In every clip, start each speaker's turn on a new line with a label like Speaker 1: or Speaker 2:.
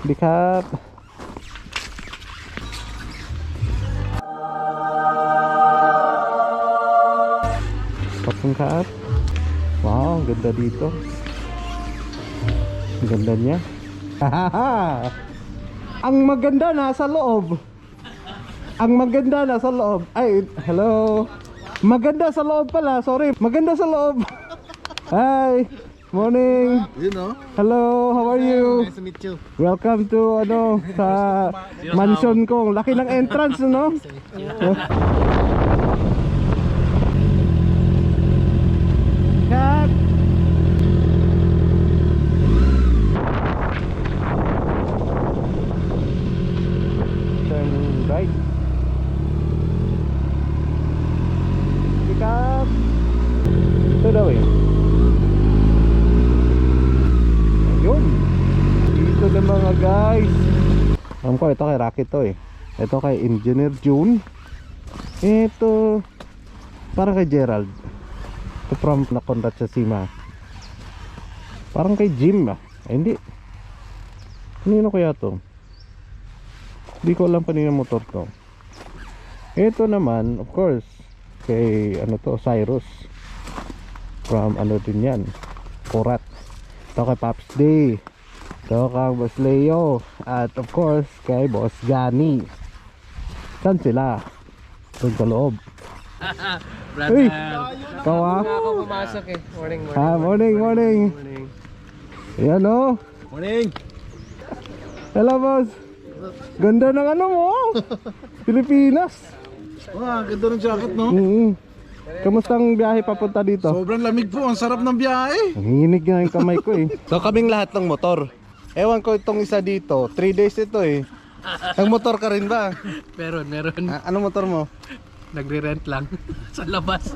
Speaker 1: ดีครับขอบคุณครับwow ganda dito ganda niya ang maganda nasa loob ang maganda nasa loob ay hello maganda sa loob pala sorry maganda sa loob hi morning
Speaker 2: You know?
Speaker 1: hello how are you
Speaker 2: Nice to meet you.
Speaker 1: welcome to ano sa mansion ko laki ng entrance no cut turn right pick up ito daw eh ayun dito na mga guys alam ko ito kay Rocky to eh ito kay Engineer June ito parang kay Gerald ito from na contact sa Sima parang kay Jim ah ay, hindi kanino kaya to hindi ko alam kanino motor to ito naman of course kay ano to Cyrus from ano din yan Korat ito kay Pops Day ito kay Boss Leo at of course kay Boss Johnny saan sila? doon sa loob
Speaker 3: Brother,
Speaker 1: uy kawa
Speaker 3: ako pumasok eh. Morning, morning.
Speaker 1: ah morning morning
Speaker 3: Morning.
Speaker 1: yan o
Speaker 2: Morning.
Speaker 1: hello boss ganda ng ano mo Pilipinas
Speaker 2: Wow, ganda ng jacket, no?
Speaker 1: kamusta ang biyahe papunta dito?
Speaker 2: Sobrang lamig po. Ang sarap ng biyahe.
Speaker 1: Nanginginig nga yung kamay ko eh. So kaming lahat ng motor. Ewan ko itong isa dito. 3 days ito eh. Ang motor ka rin ba?
Speaker 3: Meron.
Speaker 1: Ano motor mo?
Speaker 3: Nagre-rent lang sa labas.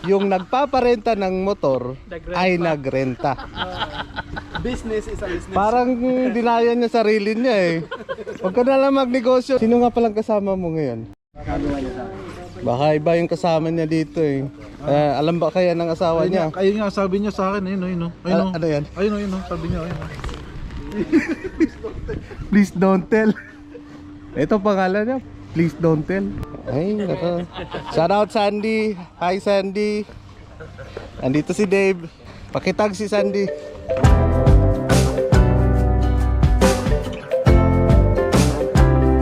Speaker 1: Yung nagpaparenta ng motor
Speaker 3: Nagrenta.
Speaker 1: ay nagrenta.
Speaker 2: Business is a business.
Speaker 1: Parang dinaya niya sarili niya eh. Huwag ka na lang magnegosyo. Sino nga palang kasama mo ngayon? Baka iba yung kasama niya dito eh. Alam ba kaya ng asawa niya?
Speaker 2: Ayun nga, sabi niya sa akin. Ayun, ayun. Ayun,
Speaker 1: Ano yan?
Speaker 2: ayun, ayun. Sabi niya, ayun.
Speaker 1: Please don't tell. Ito pangalan niya. Please don't tell. Ay, nako. Shout out Sandy. Hi Sandy. Andito si Dave. Pakitag si Sandy.